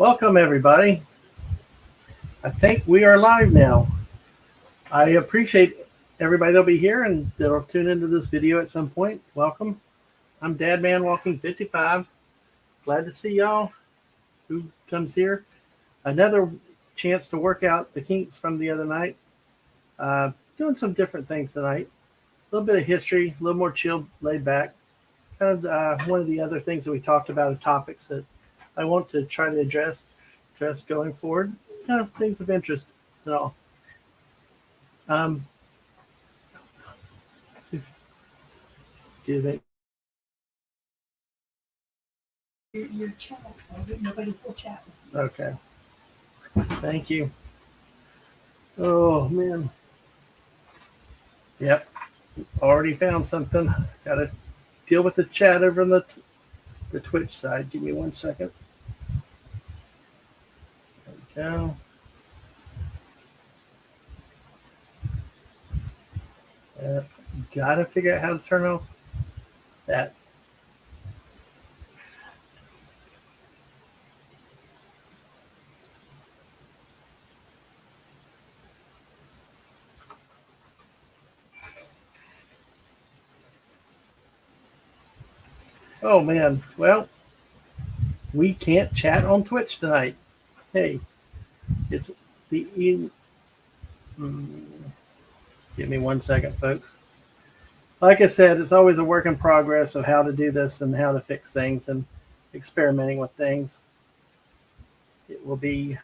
Welcome, everybody. I think we are live now. I appreciate everybody that'll be here and that'll tune into this video at some point. Welcome. I'm Dadman Walking 55. Glad to see y'all who comes here. Another chance to work out the kinks from the other night. Doing some different things tonight. A little bit of history, a little more chilled, laid back. Kind of one of the other things that we talked about are topics that I want to try to address going forward. Kind of things of interest at all. Excuse me. Your chat. Nobody will chat. Okay. Thank you. Oh man. Yep. Already found something. Got to deal with the chat over on the Twitch side. Give me 1 second. There we go. Gotta figure out how to turn off that. Oh man, well, we can't chat on Twitch tonight. Hey, it's the give me 1 second, folks. Like I said, it's always a work in progress of how to do this and how to fix things and experimenting with things. It will be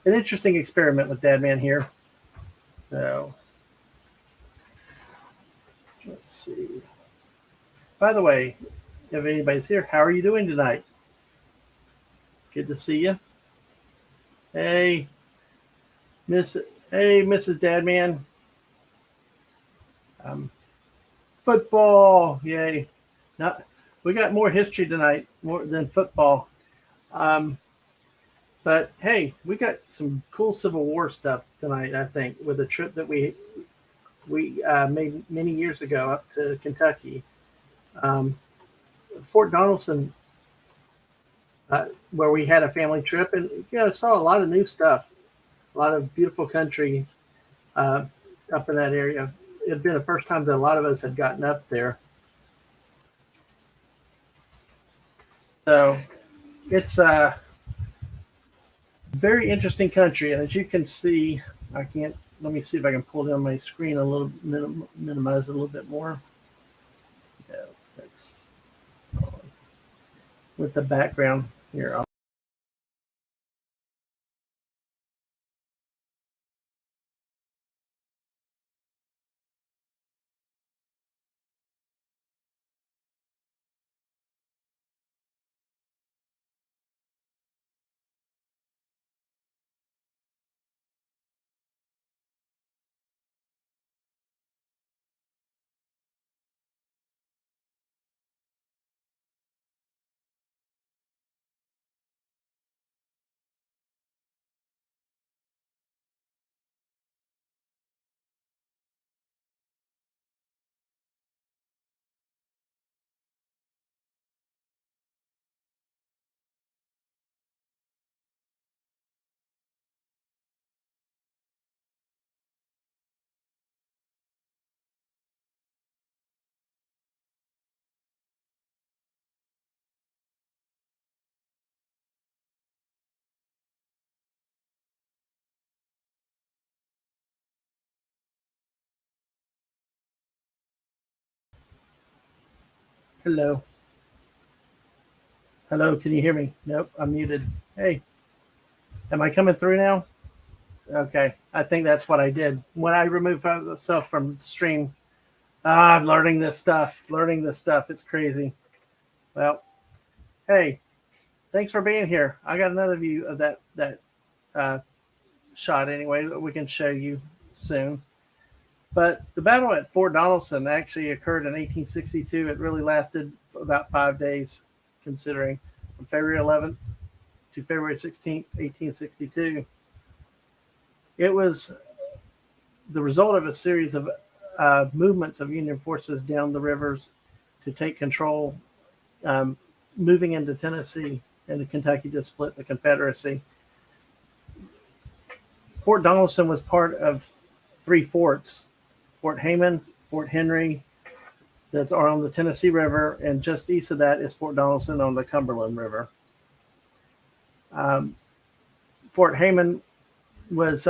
an interesting experiment with Dadman here. So, let's see. By the way, if anybody's here, how are you doing tonight? Good to see you. Hey, Mrs. Dadman. Football, yay! We got more history tonight, more than football. But hey, we got some cool Civil War stuff tonight. I think with a trip that we made many years ago up to Kentucky, Fort Donelson, where we had a family trip, and saw a lot of new stuff, a lot of beautiful countries up in that area. It had been the first time that a lot of us had gotten up there. So it's a very interesting country. And as you can see, let me see if I can pull down my screen a little, minimize it a little bit more. Yeah, that's with the background here. Hello. Hello, can you hear me? Nope, I'm muted. Hey, am I coming through now? Okay, I think that's what I did. When I removed myself from the stream, learning this stuff. It's crazy. Well, hey, thanks for being here. I got another view of that shot anyway that we can show you soon. But the battle at Fort Donelson actually occurred in 1862. It really lasted for about 5 days, considering from February 11th to February 16th, 1862. It was the result of a series of movements of Union forces down the rivers to take control, moving into Tennessee. into Kentucky to split the Confederacy. Fort Donelson was part of 3 forts: Fort Hayman, Fort Henry, that are on the Tennessee River, and just east of that is Fort Donelson on the Cumberland River. Um, Fort Hayman was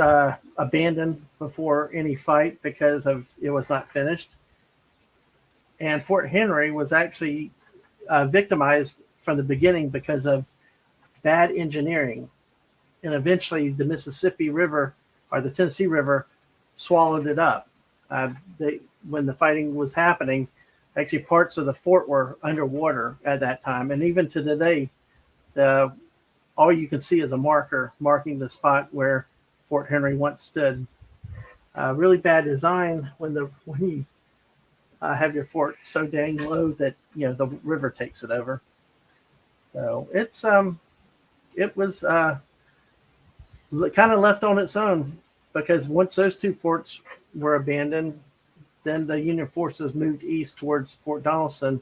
abandoned before any fight because of it was not finished, and Fort Henry was actually victimized from the beginning because of bad engineering, and eventually the Mississippi River or the Tennessee River swallowed it up. When the fighting was happening, actually parts of the fort were underwater at that time, and even to today, all you can see is a marker marking the spot where Fort Henry once stood. Really bad design when you have your fort so dang low that the river takes it over. So it was kind of left on its own, because once those 2 forts were abandoned, then the Union forces moved east towards Fort Donelson,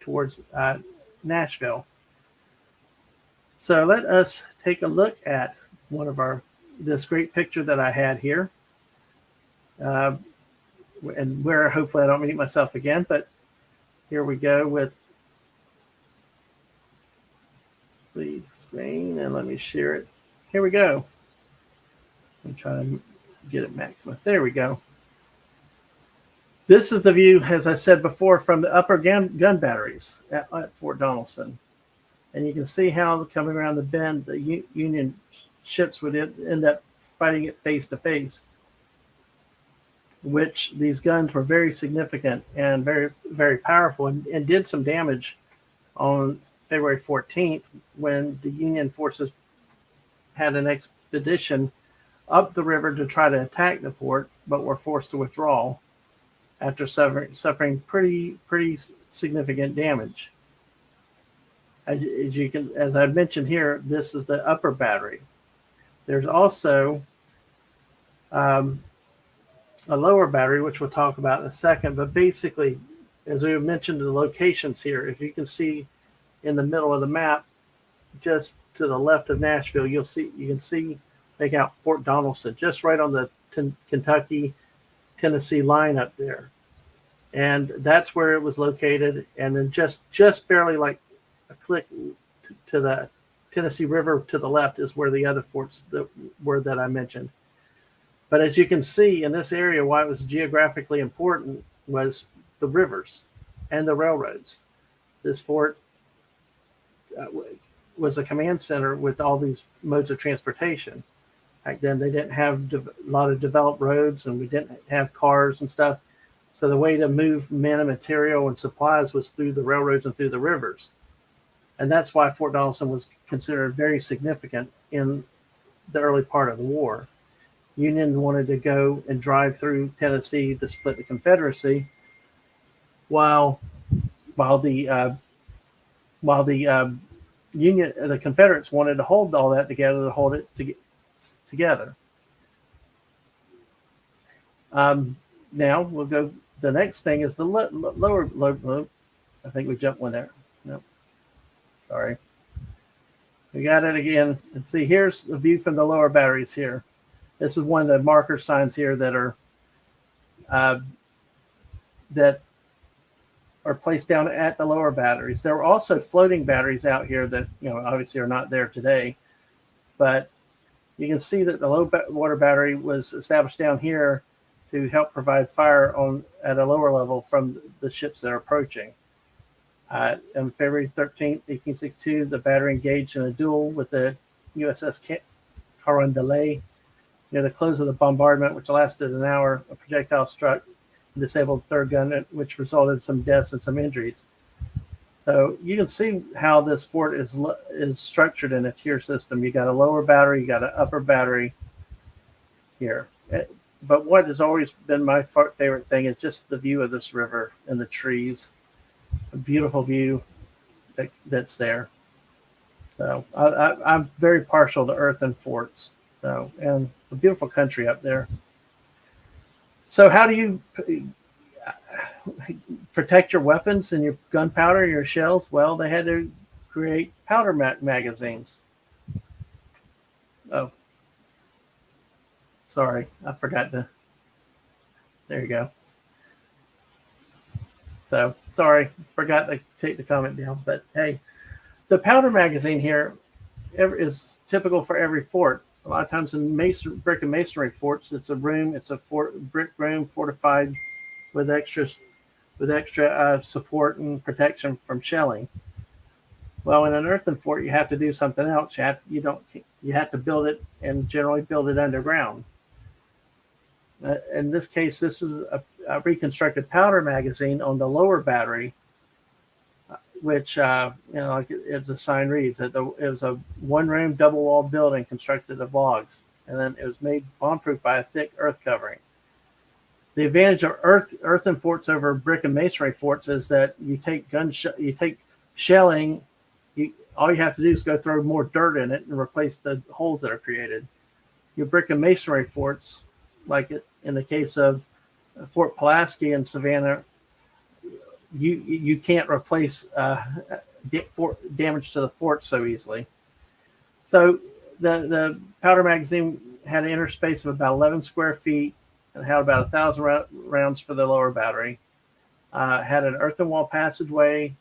towards Nashville. So let us take a look at this great picture that I had here, and where hopefully I don't mute myself again. But here we go with the screen, and let me share it. Here we go. I'm trying to get it maximized. There we go. This is the view, as I said before, from the upper gun batteries at Fort Donelson. And you can see how coming around the bend, the Union ships would end up fighting it face to face, which these guns were very significant and very, very powerful, and did some damage on February 14th when the Union forces had an expedition up the river to try to attack the fort, but were forced to withdraw after suffering pretty significant damage. As I mentioned here, this is the upper battery. There's also a lower battery, which we'll talk about in a second. But basically, as we mentioned, the locations here, if you can see in the middle of the map, just to the left of Nashville, you can see make out Fort Donelson, just right on the Kentucky-Tennessee line up there. And that's where it was located. And then just barely like a click to the Tennessee River to the left is where the other forts were that I mentioned. But as you can see in this area, why it was geographically important was the rivers and the railroads. This fort was a command center with all these modes of transportation. Back then, they didn't have a lot of developed roads, and we didn't have cars and stuff. So the way to move men and material and supplies was through the railroads and through the rivers. And that's why Fort Donelson was considered very significant in the early part of the war. Union wanted to go and drive through Tennessee to split the Confederacy, while the Confederates wanted to hold all that together, to hold it together. Now we'll go. The next thing is the lower. I think we jumped one there. Nope. Sorry. We got it again. And see, here's the view from the lower batteries here. This is one of the marker signs here that are placed down at the lower batteries. There were also floating batteries out here that obviously are not there today, but you can see that the low water battery was established down here to help provide fire at a lower level from the ships that are approaching. On February 13th, 1862, the battery engaged in a duel with the USS Carondelet. Near the close of the bombardment, which lasted an hour, a projectile struck and disabled the third gun, which resulted in some deaths and some injuries. So you can see how this fort is structured in a tier system. You got a lower battery, you got an upper battery here. But what has always been my favorite thing is just the view of this river and the trees. A beautiful view that's there. So I'm very partial to earthen forts. So, and a beautiful country up there. So how do you protect your weapons and your gunpowder and your shells? Well, they had to create powder magazines. Oh, sorry, I forgot to. There you go. So sorry, forgot to take the comment down. But hey, the powder magazine here is typical for every fort. A lot of times in brick and masonry forts, it's a room, it's a brick room fortified with extra support and protection from shelling. Well, in an earthen fort, you have to do something else. You have to build it, and generally build it underground. In this case, this is a reconstructed powder magazine on the lower battery, which like the sign reads, that it was a one-room double-wall building constructed of logs, and then it was made bomb-proof by a thick earth covering. The advantage of earthen forts over brick and masonry forts is that you take shelling. All you have to do is go throw more dirt in it and replace the holes that are created. Your brick and masonry forts, like in the case of Fort Pulaski in Savannah, you can't replace damage to the fort so easily. So the powder magazine had an inner space of about 11 square feet and had about 1,000 rounds for the lower battery. Had an earthen wall passageway,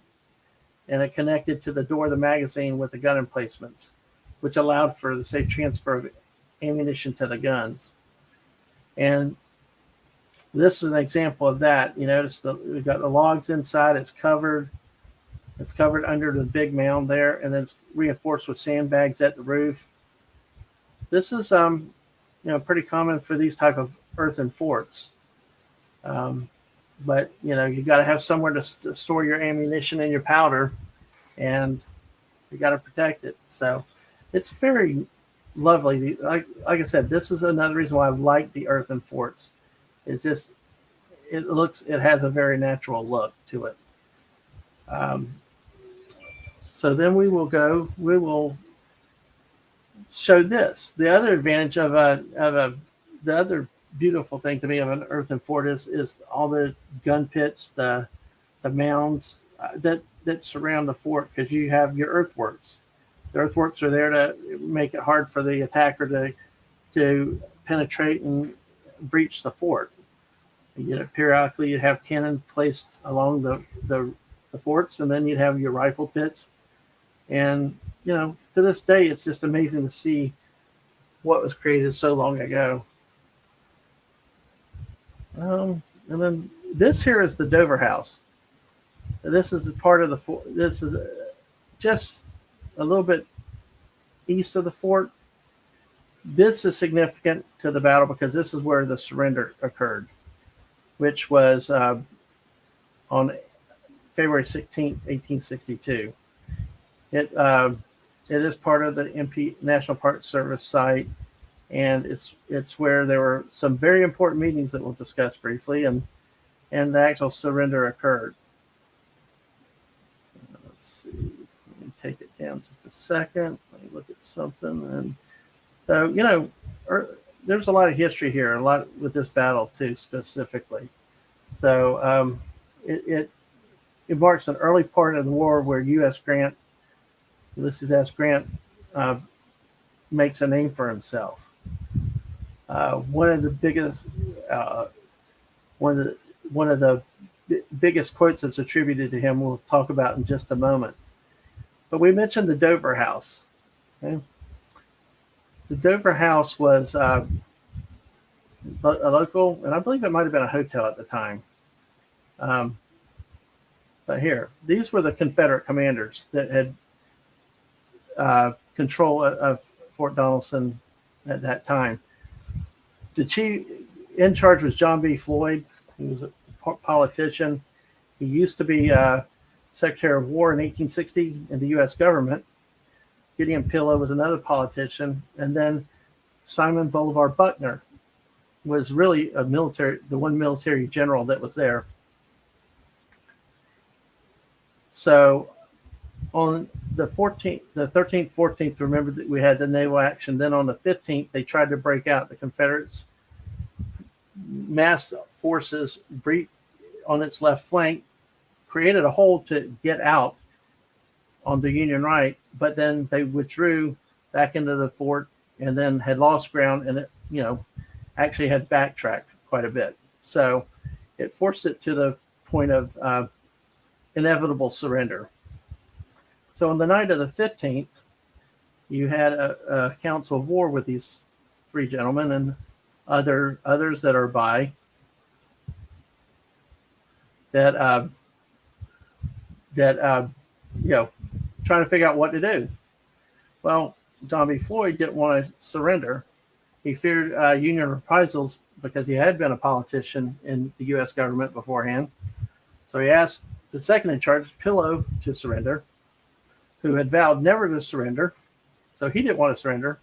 and it connected to the door of the magazine with the gun emplacements, which allowed for the safe transfer of ammunition to the guns. And this is an example of that. You notice we've got the logs inside. It's covered. It's covered under the big mound there, and then it's reinforced with sandbags at the roof. This is pretty common for these type of earthen forts. But you got to have somewhere to store your ammunition and your powder, and you got to protect it. So it's very lovely. Like I said, this is another reason why I like the earthen forts. It's just it has a very natural look to it. So then we will show this. The other advantage of the other beautiful thing to me of an earthen fort is all the gun pits, the mounds that surround the fort, because you have your earthworks. The earthworks are there to make it hard for the attacker to penetrate and breach the fort. Periodically you have cannon placed along the forts, and then you have your rifle pits. And to this day, it's just amazing to see what was created so long ago. And then this here is the Dover House. This is part of the fort. This is just a little bit east of the fort. This is significant to the battle because this is where the surrender occurred, which was on February 16th, 1862. It is part of the MP National Park Service site, and it's where there were some very important meetings that we'll discuss briefly, and the actual surrender occurred. Let's see. Let me take it down just a second. Let me look at something. And so, there's a lot of history here, a lot with this battle too, specifically. So it marks an early part of the war where Ulysses S. Grant makes a name for himself. One of the biggest quotes that's attributed to him we'll talk about in just a moment. But we mentioned the Dover House. Okay? The Dover House was a local, and I believe it might have been a hotel at the time. But here, these were the Confederate commanders that had control of Fort Donelson at that time. The chief in charge was John B. Floyd. He was a politician. He used to be Secretary of War in 1860 in the U.S. government. Gideon Pillow was another politician, and then Simon Bolivar Buckner was really the one military general that was there. So on the 13th, 14th, remember that we had the naval action. Then on the 15th, they tried to break out. The Confederates mass forces on its left flank created a hole to get out on the Union right, but then they withdrew back into the fort and then had lost ground, and it, actually had backtracked quite a bit. So it forced it to the point of inevitable surrender. So on the night of the 15th, you had a council of war with these three gentlemen and others that are by that trying to figure out what to do. Well, John B. Floyd didn't want to surrender. He feared Union reprisals because he had been a politician in the U.S. government beforehand. So he asked the second in charge, Pillow, to surrender, who had vowed never to surrender. So he didn't want to surrender.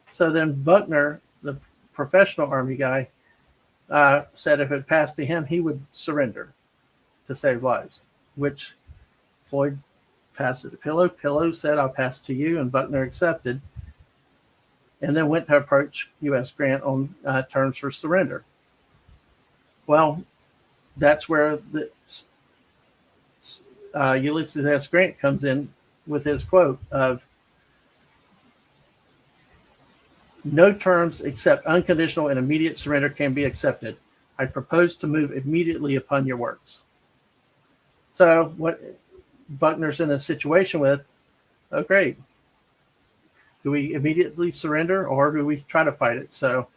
So then Buckner, the professional Army guy, said if it passed to him, he would surrender to save lives, which Floyd passed it to Pillow. Pillow said, I'll pass to you, and Buckner accepted, and then went to approach U.S. Grant on terms for surrender. Well, that's where Ulysses S. Grant comes in with his quote of, no terms except unconditional and immediate surrender can be accepted. I propose to move immediately upon your works. So what Buckner's in a situation with, oh, great. Do we immediately surrender or do we try to fight it? So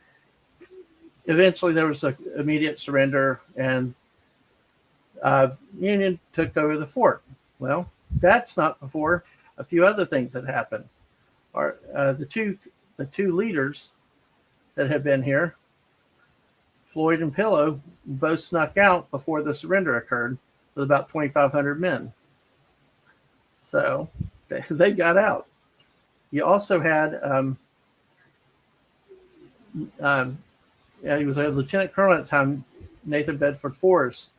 eventually there was an immediate surrender, and Union took over the fort. Well, that's not before a few other things that happened. The two leaders that have been here, Floyd and Pillow, both snuck out before the surrender occurred with about 2,500 men. So they got out. You also had, he was a lieutenant colonel at the time, Nathan Bedford Forrest,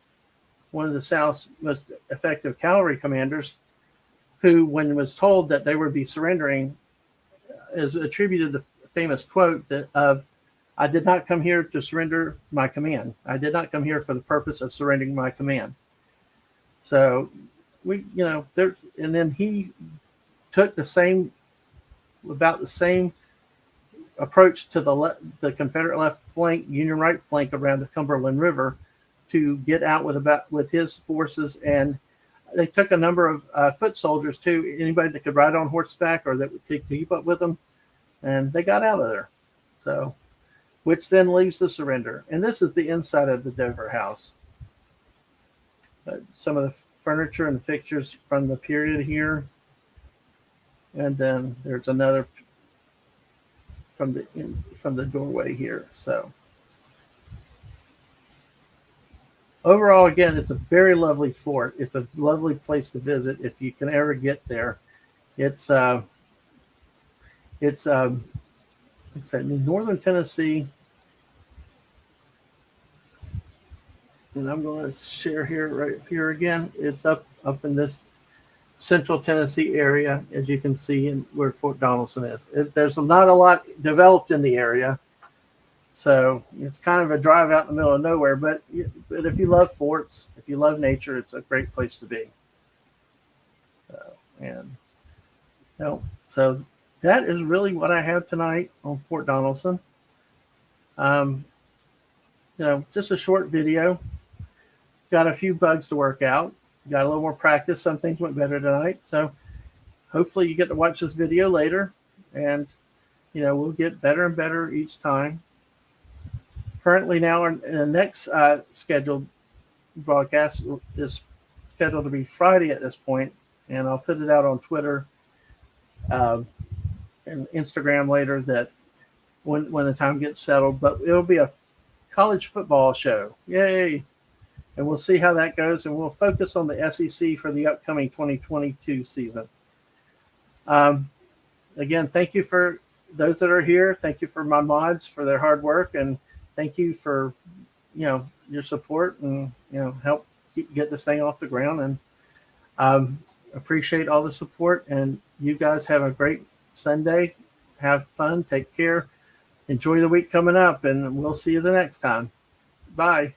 one of the South's most effective cavalry commanders, who, when was told that they would be surrendering, is attributed the famous quote of, I did not come here to surrender my command. I did not come here for the purpose of surrendering my command. So and then he took about the same approach to the Confederate left flank, Union right flank around the Cumberland River to get out with his forces. And they took a number of foot soldiers too, anybody that could ride on horseback or that could keep up with them. And they got out of there. So, which then leaves the surrender. And this is the inside of the Dover House. Some of the furniture and fixtures from the period here. And then there's another from the doorway here. So overall, again, it's a very lovely fort. It's a lovely place to visit if you can ever get there. It's in northern Tennessee. And I'm going to share here, right here again. It's up in this central Tennessee area, as you can see, where Fort Donelson is. There's not a lot developed in the area, so it's kind of a drive out in the middle of nowhere. But if you love forts, if you love nature, it's a great place to be. So that is really what I have tonight on Fort Donelson. Just a short video. Got a few bugs to work out. Got a little more practice. Some things went better tonight. So hopefully you get to watch this video later, and we'll get better and better each time. Currently now in the next scheduled broadcast is scheduled to be Friday at this point, and I'll put it out on Twitter and Instagram later that when the time gets settled. But it'll be a college football show. Yay! And we'll see how that goes, and we'll focus on the SEC for the upcoming 2022 season. Again, thank you for those that are here. Thank you for my mods for their hard work, and thank you for your support and help get this thing off the ground. And appreciate all the support. And you guys have a great Sunday. Have fun. Take care. Enjoy the week coming up, and we'll see you the next time. Bye.